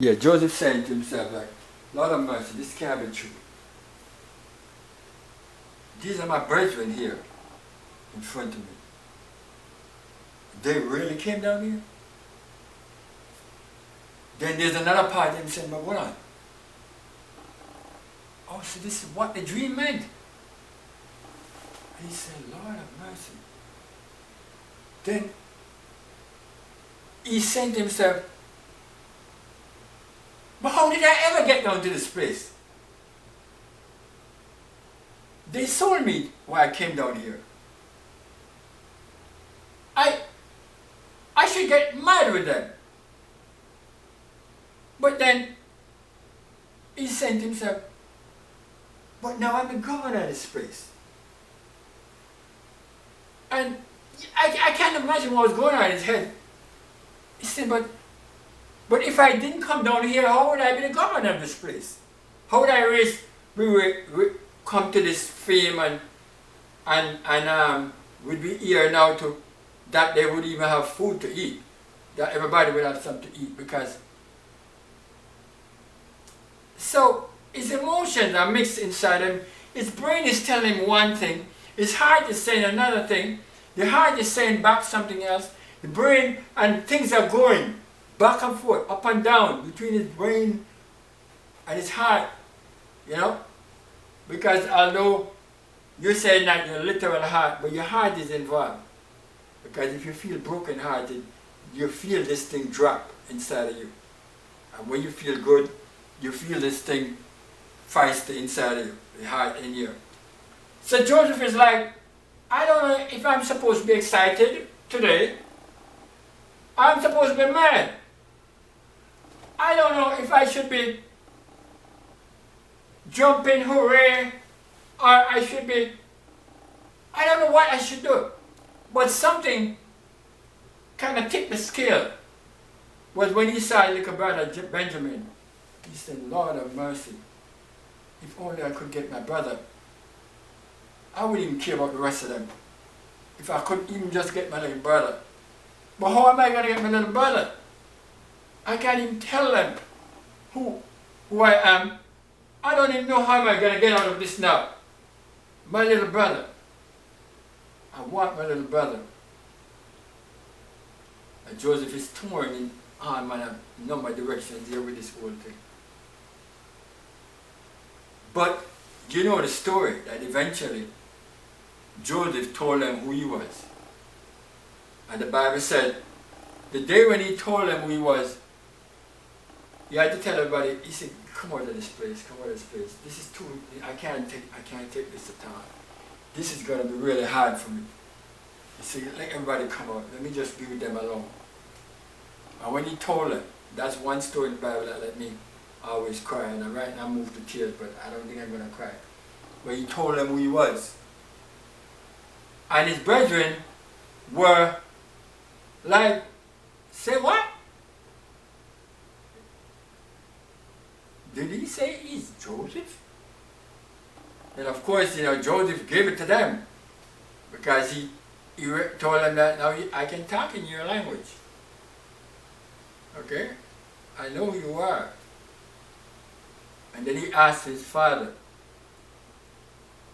Yeah, Joseph saying to himself, like, Lord of mercy, this can't be true. These are my brethren here in front of me. They really came down here? Then there's another part of him saying, but hold on. Oh, so this is what the dream meant. And he said, Lord of mercy. Then he said to himself, but how did I ever get down to this place? They sold me why I came down here. I should get mad with them. But then he said to himself, but now I'm the governor of this place. And I can't imagine what was going on in his head. He said, but if I didn't come down here, how would I be the governor of this place? How would I come to this fame and would be here now to that they would even have food to eat, that everybody would have something to eat, because so his emotions are mixed inside him. His brain is telling him one thing, his heart is saying another thing, the heart is saying back something else, the brain and things are going back and forth, up and down between his brain and his heart, you know, because although you're saying that your literal heart, but your heart is involved. Because if you feel broken-hearted, you feel this thing drop inside of you. And when you feel good, you feel this thing feisty inside of you, the heart in you. So Joseph is like, I don't know if I'm supposed to be excited today. I'm supposed to be mad. I don't know if I should be jumping, hooray, or I should be, I don't know what I should do. But something kind of tipped the scale was when he saw his little brother Benjamin. He said, Lord of mercy, if only I could get my brother. I wouldn't even care about the rest of them. If I could even just get my little brother. But how am I going to get my little brother? I can't even tell them who I am. I don't even know how am I going to get out of this now. My little brother. I want my little brother. And Joseph is torn in all manner of number of directions here with this whole thing. But you know the story that eventually Joseph told them who he was. And the Bible said, the day when he told them who he was, he had to tell everybody, he said, come out of this place, come out of this place. This is too, I can't take this at all. This is going to be really hard for me. He said, let everybody come out. Let me just be with them alone. And when he told them, that's one story in the Bible that let me always cry. And right now I'm moved to tears, but I don't think I'm going to cry. But he told them who he was. And his brethren were like, say what? Did he say he's Joseph? And of course, you know, Joseph gave it to them because he told them that now I can talk in your language. Okay? I know who you are. And then he asked his father.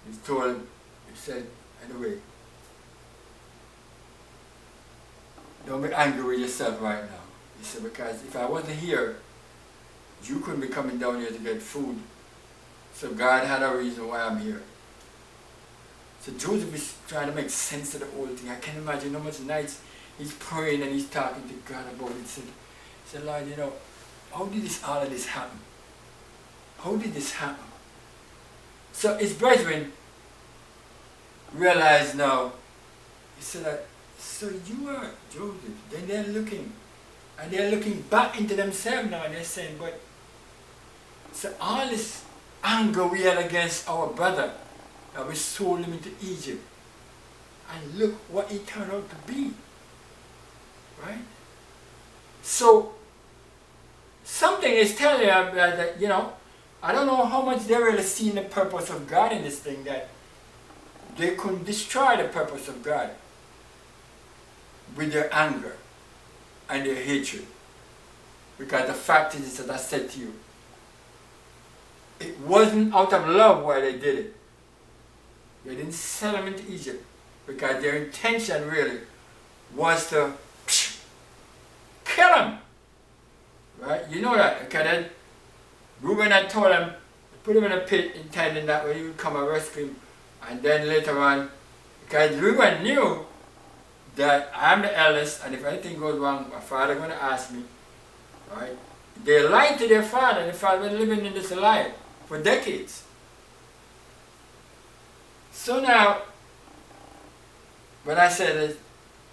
He told him, he said, anyway, don't be angry with yourself right now. He said, because if I wasn't here, you couldn't be coming down here to get food. So God had a reason why I'm here. So Joseph is trying to make sense of the whole thing. I can imagine how much nights he's praying and he's talking to God about it. He said, Lord, you know, how did all of this happen? How did this happen? So his brethren realized now, he said, so you are Joseph. Then they're looking, and they're looking back into themselves now, and they're saying, but, so all this anger we had against our brother, that we sold him into Egypt, and look what he turned out to be. Right? So, something is telling you that, you know, I don't know how much they really seen the purpose of God in this thing, that they couldn't destroy the purpose of God with their anger and their hatred. Because the fact is, as I said to you, it wasn't out of love why they did it. They didn't sell them into Egypt because their intention really was to kill them. Right? You know that. Okay, then Reuben had told them, put him in a pit, intending that when he would come and rescue him. And then later on, because Reuben knew that I'm the eldest, and if anything goes wrong, my father going to ask me. Right? They lied to their father, and the father been living in this lie for decades. So now, when I said it,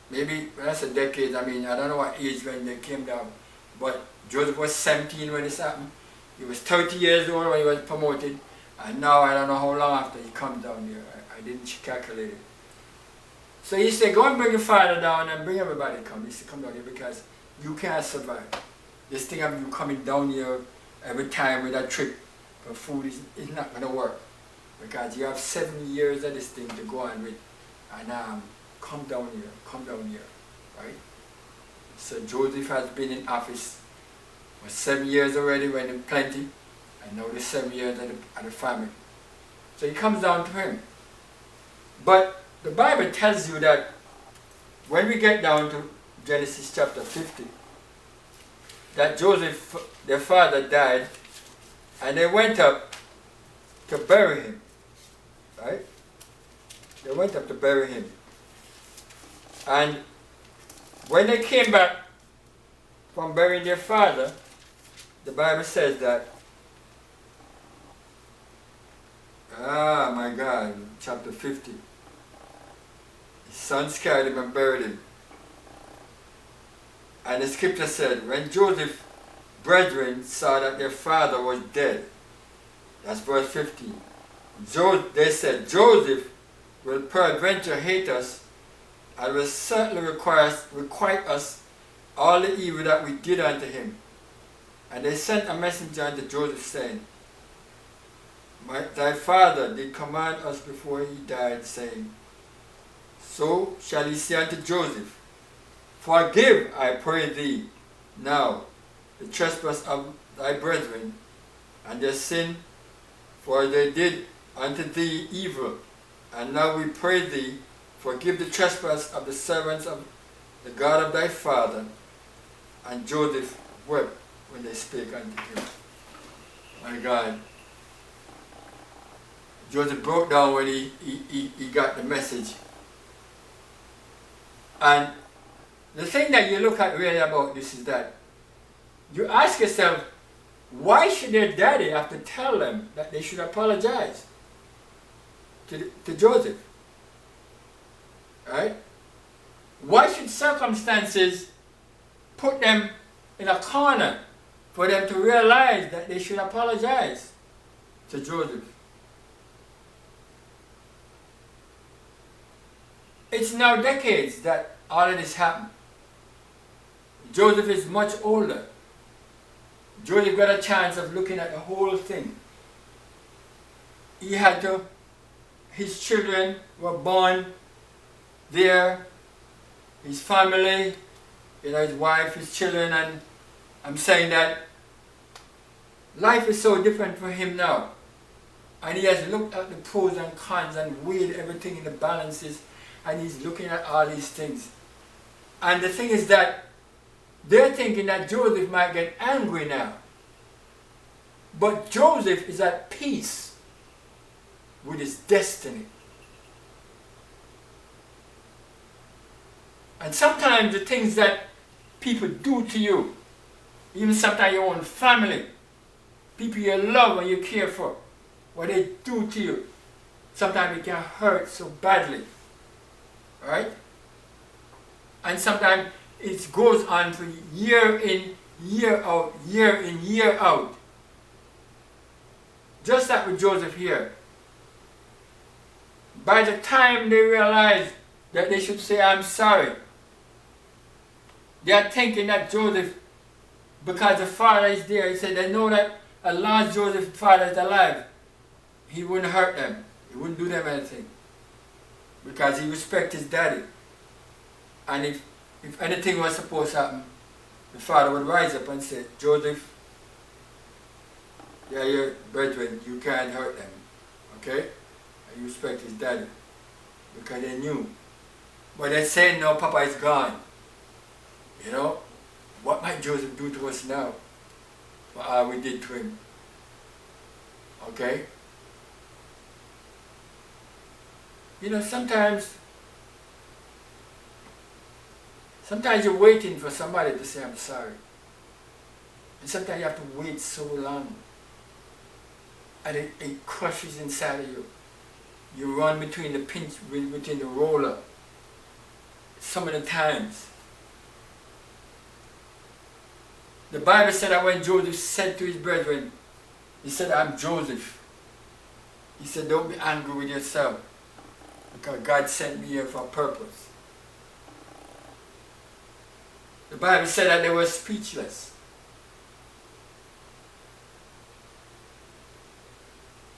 maybe when I said decades, I mean, I don't know what age when they came down, but Joseph was 17 when this happened. He was 30 years old when he was promoted, and now I don't know how long after he comes down here. I didn't calculate it. So he said, go and bring your father down and bring everybody to come. He said, come down here because you can't survive. This thing of you coming down here every time with a trip for food is not going to work. Because you have 7 years of this thing to go on with. And come down here, right? So Joseph has been in office for 7 years already, when in plenty, and now the 7 years of the famine. So he comes down to him. But the Bible tells you that when we get down to Genesis chapter 50, that Joseph, their father, died, and they went up to bury him. Right? They went up to bury him. And when they came back from burying their father, the Bible says that, my God, chapter 50, his sons carried him and buried him. And the scripture said, when Joseph's brethren saw that their father was dead, that's verse 15, they said, Joseph will peradventure hate us and will certainly requite us all the evil that we did unto him. And they sent a messenger unto Joseph, saying, thy father did command us before he died, saying, so shall he say unto Joseph, forgive, I pray thee, now the trespass of thy brethren and their sin, for they did unto thee evil. And now we pray thee, forgive the trespass of the servants of the God of thy father. And Joseph wept when they spake unto him. My God. Joseph broke down when he got the message. And the thing that you look at really about this is that you ask yourself, why should their daddy have to tell them that they should apologize to Joseph? Right? Why should circumstances put them in a corner for them to realize that they should apologize to Joseph? It's now decades that all of this happened. Joseph is much older. Joseph got a chance of looking at the whole thing. He had to, his children were born there, his family, his wife, his children, and I'm saying that life is so different for him now. And he has looked at the pros and cons and weighed everything in the balances, and he's looking at all these things. And the thing is that they're thinking that Joseph might get angry now. But Joseph is at peace with his destiny. And sometimes the things that people do to you, even sometimes your own family, people you love and you care for, what they do to you, sometimes it can hurt so badly. Right? And sometimes it goes on for year in, year out, year in, year out. Just like with Joseph here. By the time they realize that they should say, I'm sorry, they are thinking that Joseph, because the father is there, he said they know that as long as Joseph's father is alive, he wouldn't hurt them. He wouldn't do them anything. Because he respects his daddy. And if anything was supposed to happen, the father would rise up and say, Joseph, they are your brethren, you can't hurt them. Okay? And you respect his daddy. Because they knew. But they're saying, no, Papa is gone. You know? What might Joseph do to us now? For all we did to him. Okay? You know, sometimes you're waiting for somebody to say, I'm sorry. And sometimes you have to wait so long. And it crushes inside of you. You run between the pinch, between the roller. Some of the times. The Bible said that when Joseph said to his brethren, he said, I'm Joseph. He said, don't be angry with yourself. Because God sent me here for a purpose. The Bible said that they were speechless.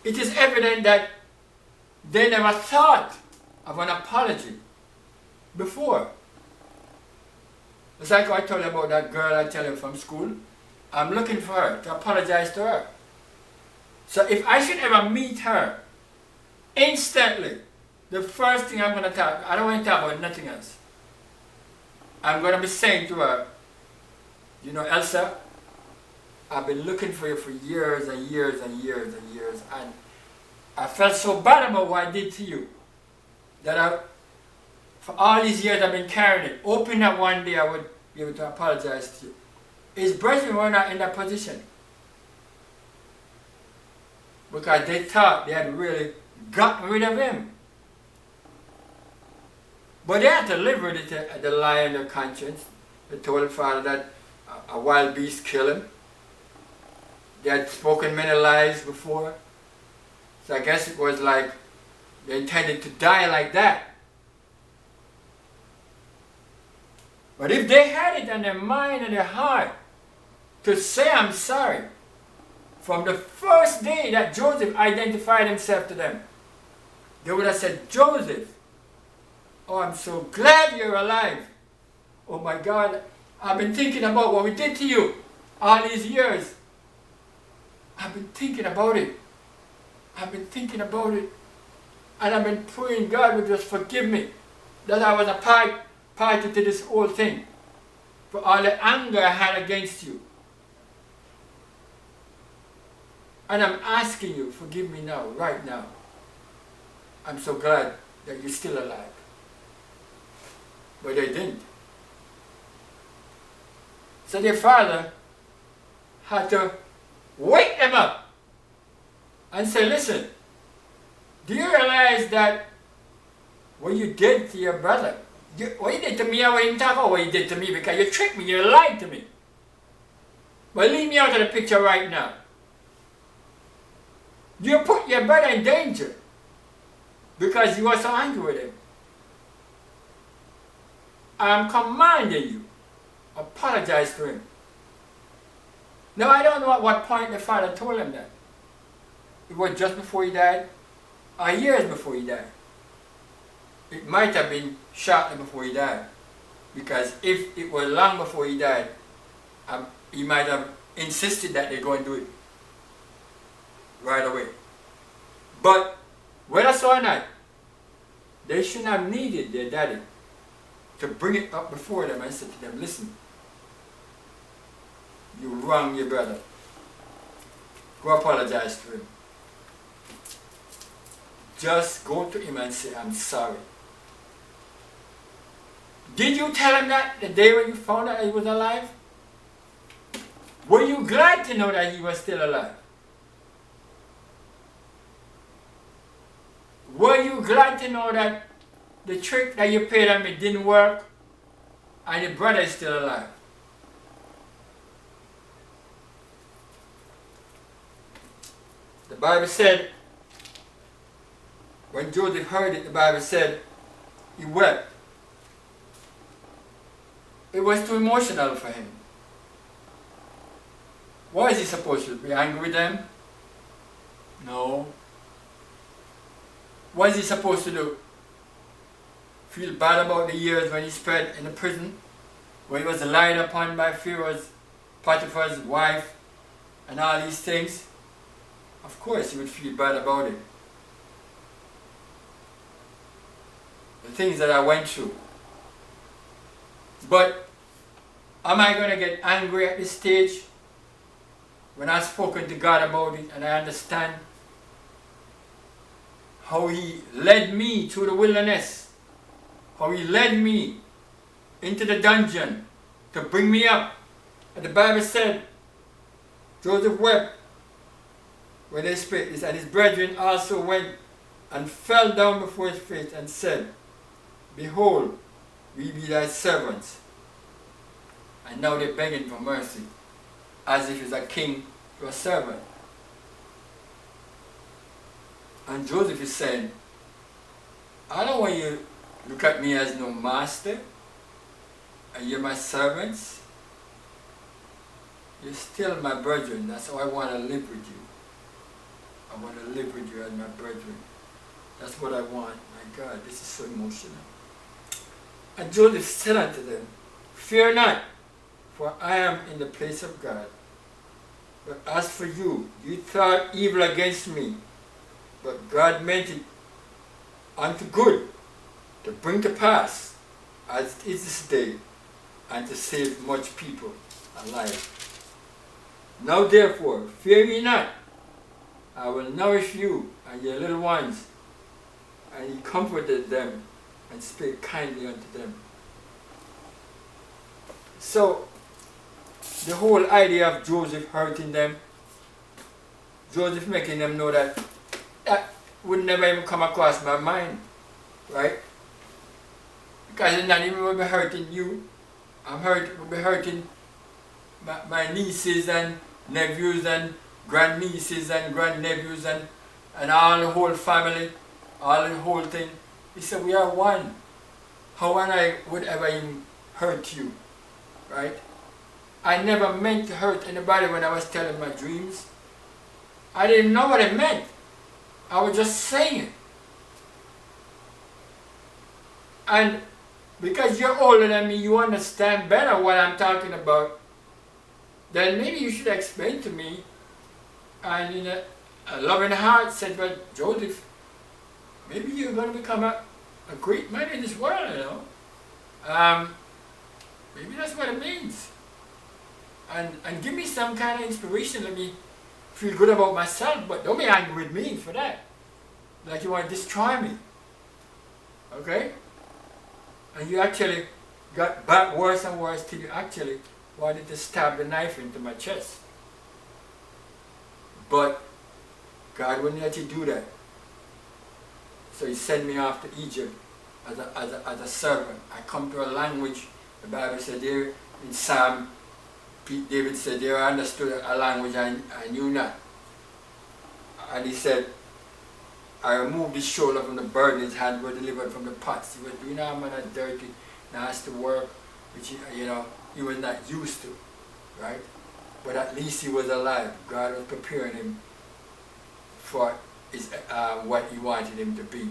It is evident that they never thought of an apology before. It's like I told you about that girl I tell you from school. I'm looking for her to apologize to her. So if I should ever meet her, instantly, the first thing I'm going to talk, I don't want to talk about nothing else. I'm going to be saying to her, you know, Elsa, I've been looking for you for years and years and years and years, and I felt so bad about what I did to you that for all these years I've been carrying it, hoping that one day I would be able to apologize to you. His brethren were not in that position because they thought they had really gotten rid of him. But they had to live with it, the lie in their conscience. They told the father that a wild beast killed him. They had spoken many lies before. So I guess it was like they intended to die like that. But if they had it in their mind and their heart to say I'm sorry, from the first day that Joseph identified himself to them, they would have said, Joseph, oh, I'm so glad you're alive. Oh my God, I've been thinking about what we did to you all these years. I've been thinking about it. I've been thinking about it. And I've been praying God would just forgive me that I was a party to this whole thing. For all the anger I had against you. And I'm asking you, forgive me now, right now. I'm so glad that you're still alive. But they didn't. So their father had to wake them up and say, listen, do you realize that what you did to your brother, what you did to me, I wouldn't talk about what you did to me because you tricked me, you lied to me. But leave me out of the picture right now. You put your brother in danger because you were so angry with him. I'm commanding you, apologize to him. Now I don't know at what point the father told him that. It was just before he died, or years before he died. It might have been shortly before he died. Because if it was long before he died, he might have insisted that they go and do it right away. But whether so or not, they shouldn't have needed their daddy to bring it up before them and say to them, listen, you wronged your brother. Go apologize to him. Just go to him and say, I'm sorry. Did you tell him that the day when you found out he was alive? Were you glad to know that he was still alive? Were you glad to know that the trick that you played on me didn't work and your brother is still alive? The Bible said, when Joseph heard it, the Bible said, he wept. It was too emotional for him. Why is he supposed to be angry with them? No. What is he supposed to do? Feel bad about the years when he spent in the prison? when he was lied upon by Pharaoh's, Potiphar's wife, and all these things, of course he would feel bad about it. The things that I went through. But am I going to get angry at this stage when I've spoken to God about it and I understand how he led me through the wilderness, how he led me into the dungeon to bring me up? And the Bible said Joseph wept when they spake this, and his brethren also went and fell down before his face and said, Behold, we be thy servants. And now they're begging for mercy, as if he's a king to a servant. And Joseph is saying, I don't want you to look at me as no master, and you're my servants. You're still my brethren. That's how I want to live with you. I want to live with you as my brethren. That's what I want. My God, this is so emotional. And Joseph said unto them, Fear not, for I am in the place of God. But as for you, you thought evil against me, but God meant it unto good, to bring to pass, as it is this day, and to save much people alive. Now therefore, fear ye not. I will nourish you and your little ones. And he comforted them and spake kindly unto them. So, the whole idea of Joseph hurting them, Joseph making them know that would never even come across my mind, right? Because it's not even will be hurting you. Will be hurting my nieces and nephews and grandnieces and grandnephews and all the whole family, all the whole thing. He said, we are one. How would ever even hurt you, right? I never meant to hurt anybody when I was telling my dreams. I didn't know what it meant. I was just saying it. And because you're older than me, you understand better what I'm talking about, then maybe you should explain to me. And in a loving heart said, well, Joseph, maybe you're going to become a great man in this world, you know. Maybe that's what it means. And give me some kind of inspiration. Let me feel good about myself, but don't be angry with me for that. Like you want to destroy me. Okay? And you actually got back worse and worse till you actually wanted to stab the knife into my chest. But God wouldn't let you do that. So he sent me off to Egypt as a servant. I come to a language, the Bible said there in Psalm, David said there I understood a language I knew not. And he said, I removed his shoulder from the burden, his hands were delivered from the pots. He was doing all manner of dirty, nasty work, which he was not used to, right? But at least he was alive. God was preparing him for what he wanted him to be.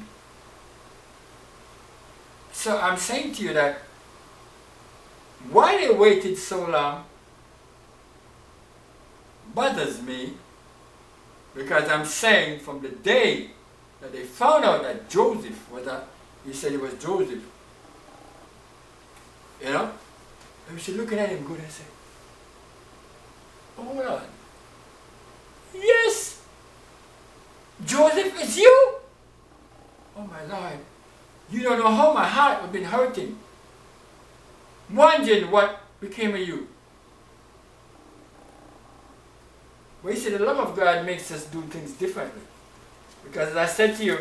So I'm saying to you that why they waited so long bothers me, because I'm saying from the day that they found out that Joseph was he said it was Joseph, you know, they were looking at him good and say, hold on, yes, Joseph, it's you? Oh my Lord, you don't know how my heart has been hurting, wondering what became of you. But you see, the love of God makes us do things differently. Because as I said to you,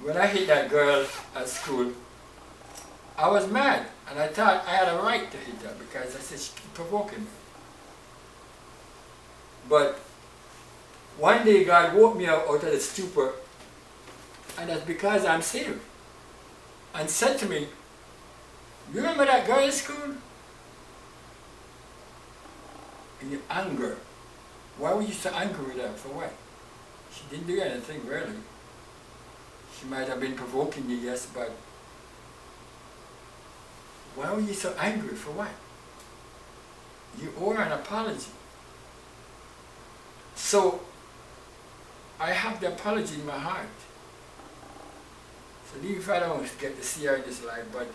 when I hit that girl at school, I was mad. And I thought I had a right to hit her because I said she kept provoking me. But one day God woke me out of the stupor, and that's because I'm saved. And said to me, you remember that girl at school? In your anger. Why were you so angry with her? For what? She didn't do anything really. She might have been provoking you, yes, but Why were you so angry? For what? You owe her an apology. So, I have the apology in my heart. So even if I don't get to see her in this life, but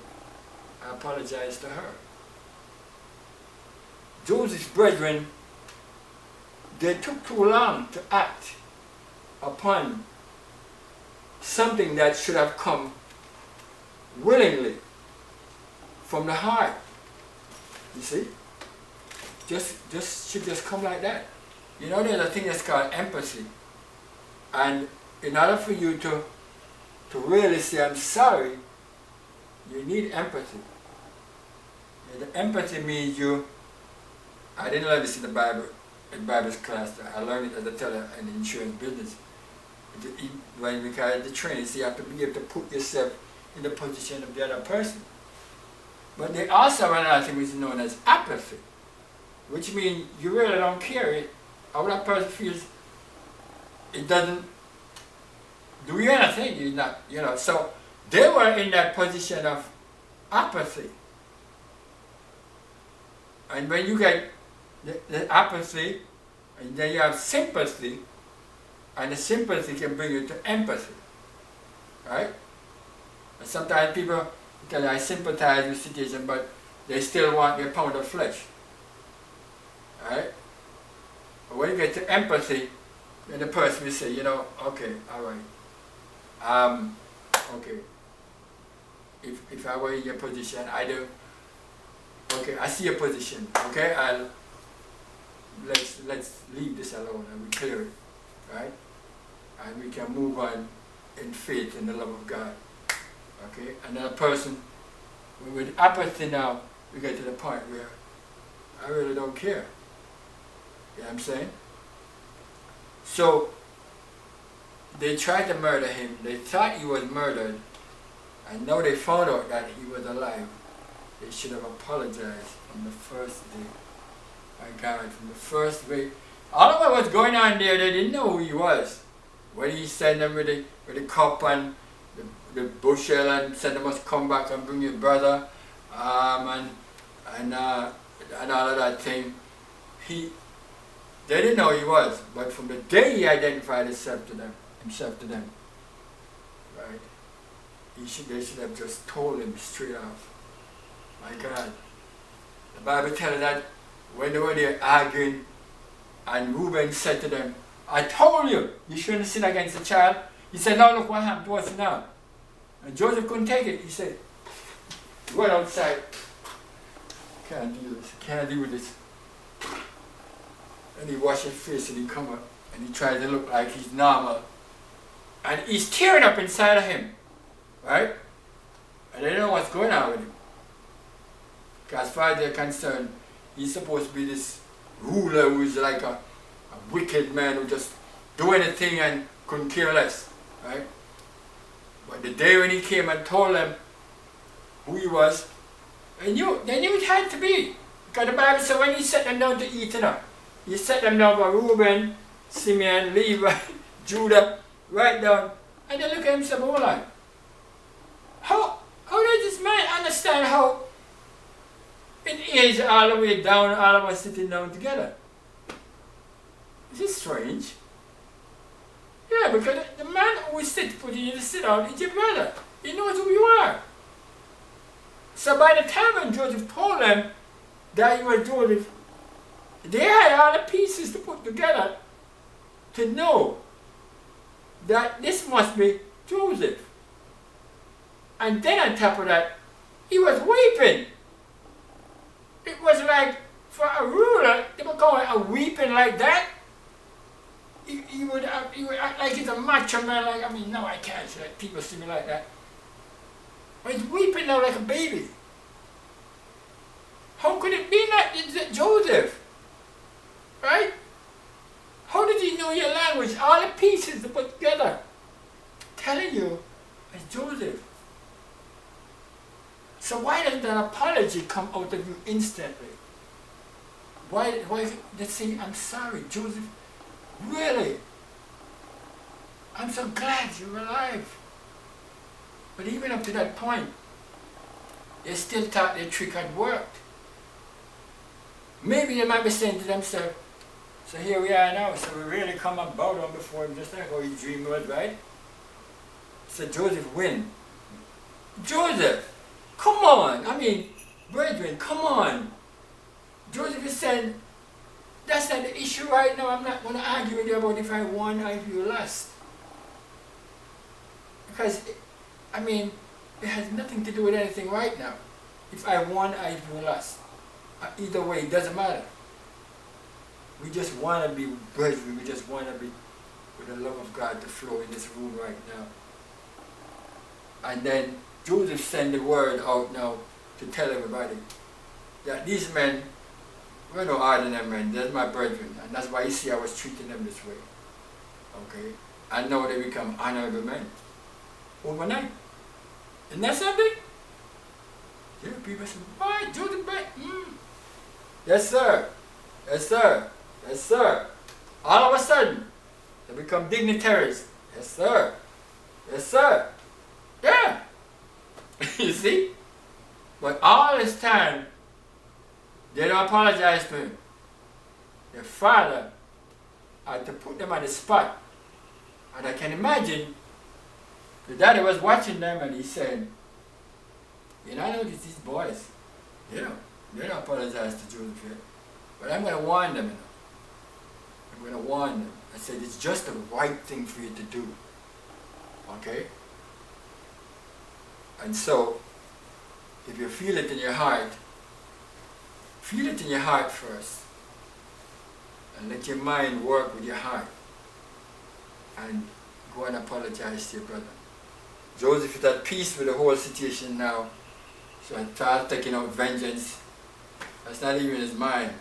I apologize to her. Joseph's brethren, they took too long to act upon something that should have come willingly from the heart. You see? Should just come like that. You know, there's a thing that's called empathy. And in order for you to really say, I'm sorry, you need empathy. And the empathy means I didn't learn this in the Bible's class. I learned it as a teller in the insurance business. When we carry the training, so you have to be able to put yourself in the position of the other person. But they also have another thing which is known as apathy, which means you really don't care. How that person feels, it doesn't do you anything. You're not, So they were in that position of apathy. And when you get the apathy, and then you have sympathy, and the sympathy can bring you to empathy. Right? And sometimes people tell you, I sympathize with situation, but they still want their pound of flesh. Right? But when you get to empathy, then the person will say, okay, all right. Okay. If I were in your position, okay, I see your position. Okay, let's leave this alone and we clear it, right? And we can move on in faith in the love of God. Okay, and then a person with apathy now, we get to the point where I really don't care. You know what I'm saying? So they tried to murder him. They thought he was murdered, and now they found out that he was alive. They should have apologized from the first day. My God, from the first day. All of what was going on there, they didn't know who he was. When he sent them with the cup and the bushel and said they must come back and bring your brother, and all of that thing, they didn't know who he was. But from the day he identified himself to them, right? They should have just told him straight off. My God. The Bible tells us that when they were there arguing, and Reuben said to them, I told you, you shouldn't sin against the child. He said, now look what happened to us now. And Joseph couldn't take it. He said, he went outside. Can't do this. Can't do this. And he washed his face and he come up and he tried to look like he's normal. And he's tearing up inside of him. Right? And they don't know what's going on with him. Because as far as they're concerned, he's supposed to be this ruler who is like a wicked man who just do anything and couldn't care less. Right? But the day when he came and told them who he was, they knew it had to be. Because the Bible said when he set them down to eat, he set them down for Reuben, Simeon, Levi, Judah, right down. And they look at him and say, hold on. How does this man understand how in age all the way down, all of us sitting down together? Is this strange? Yeah, because the man who putting you to sit down is your brother. He knows who you are. So by the time when Joseph told them that he was Joseph, they had all the pieces to put together to know that this must be Joseph. And then on top of that, he was weeping. It was like, for a ruler, they were going a weeping like that. He would act like he's a macho man, no, I can't say that. People see me like that. But he's weeping now like a baby. How could it be that it's Joseph? Right? How did he know your language? All the pieces to put together. Telling you, it's Joseph. So why doesn't an apology come out of you instantly? Why is it, let's say, I'm sorry, Joseph, really? I'm so glad you're alive. But even up to that point, they still thought their trick had worked. Maybe they might be saying to themselves, so here we are now, so we really come and bow down before him just like how his dream was, right? So Joseph win. Joseph, come on, I mean, brethren, come on. Joseph is saying, that's not the issue right now. I'm not going to argue with you about if I won or if you lost. Because, I mean, it has nothing to do with anything right now. If I won or if you lost. Either way, it doesn't matter. We just want to be brethren. We just want to be with the love of God to flow in this room right now. And then Joseph sent the word out now to tell everybody that these men were no ordinary men. They're my brethren. And that's why you see I was treating them this way. Okay? And now they become honorable men. Overnight. Isn't that something? Yeah, people say, why? Joseph back? Yes, sir. Yes, sir. Yes, sir. All of a sudden, they become dignitaries. Yes, sir. Yes, sir. Yeah. You see? But all this time, they don't apologize to him. Their father had to put them on the spot. And I can imagine the daddy was watching them and he said, you know, I notice these boys, they don't apologize to Joseph yet. But I'm going to warn them, you know. I'm going to warn them. I said, it's just the right thing for you to do. Okay? And so, if you feel it in your heart first. And let your mind work with your heart. And go and apologize to your brother. Joseph is at peace with the whole situation now. So he starts taking out vengeance. That's not even his mind.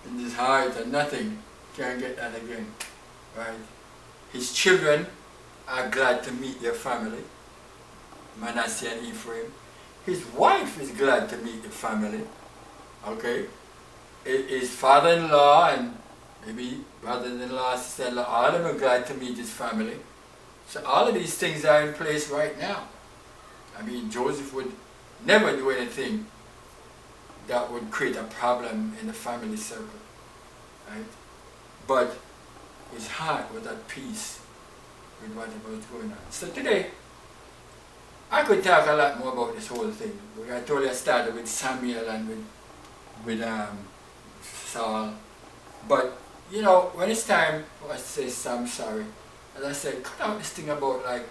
In his heart and nothing. Can't get that again. Right? His children are glad to meet their family. Manasseh and Ephraim. His wife is glad to meet the family. Okay? His father-in-law and maybe brother-in-law, sister-in-law, all of them are glad to meet his family. So all of these things are in place right now. I mean, Joseph would never do anything that would create a problem in the family circle. Right? But his heart was at peace with whatever was going on. So today, I could talk a lot more about this whole thing. I told you I started with Samuel and with Saul. But, you know, when it's time for us to say, I'm sorry, as I said, cut out this thing about like,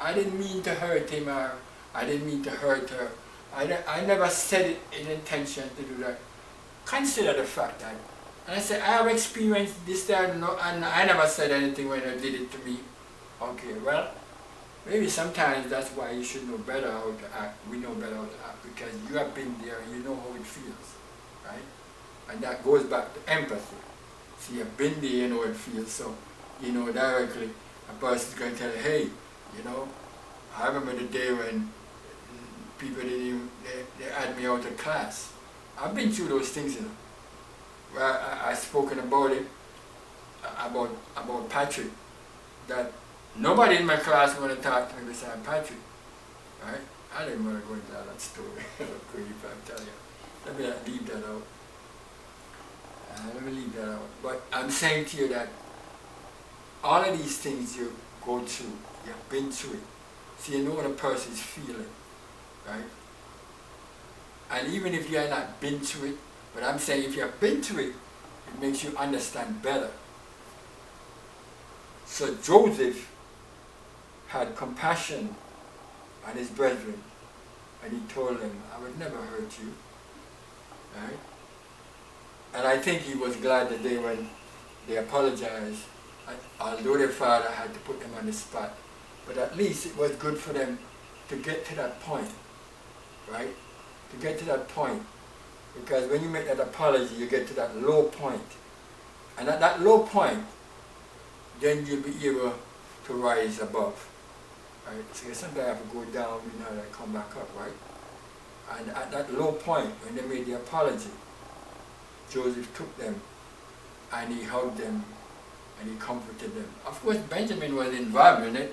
I didn't mean to hurt him or I didn't mean to hurt her. I never said it in intention to do that. Consider the fact that, and I said, I have experienced this and I never said anything when I did it to me. Okay, well, maybe sometimes that's why you should know better how to act. We know better how to act because you have been there and you know how it feels, right? And that goes back to empathy. So you've been there, you know how it feels, so you know directly a person's going to tell you, hey, you know, I remember the day when people didn't even, they had me out of class. I've been through those things, you know. Where I've spoken about it, about Patrick, that nobody in my class wanted to talk to me beside Patrick, right? I didn't want to go into that story. If I tell you. Let me leave that out. Let me leave that out. But I'm saying to you that all of these things you go through, you've been through it. So you know what a person is feeling, right? And even if you have not been through it, but I'm saying if you have been through it, it makes you understand better. So Joseph had compassion on his brethren, and he told them, I would never hurt you, right? And I think he was glad the day when they apologized, although their father had to put them on the spot. But at least it was good for them to get to that point, right? To get to that point. Because when you make that apology, you get to that low point. And at that low point, then you'll be able to rise above. Right? So sometimes you have to go down, you know, and come back up, right? And at that low point, when they made the apology, Joseph took them and he hugged them and he comforted them. Of course, Benjamin was involved in it.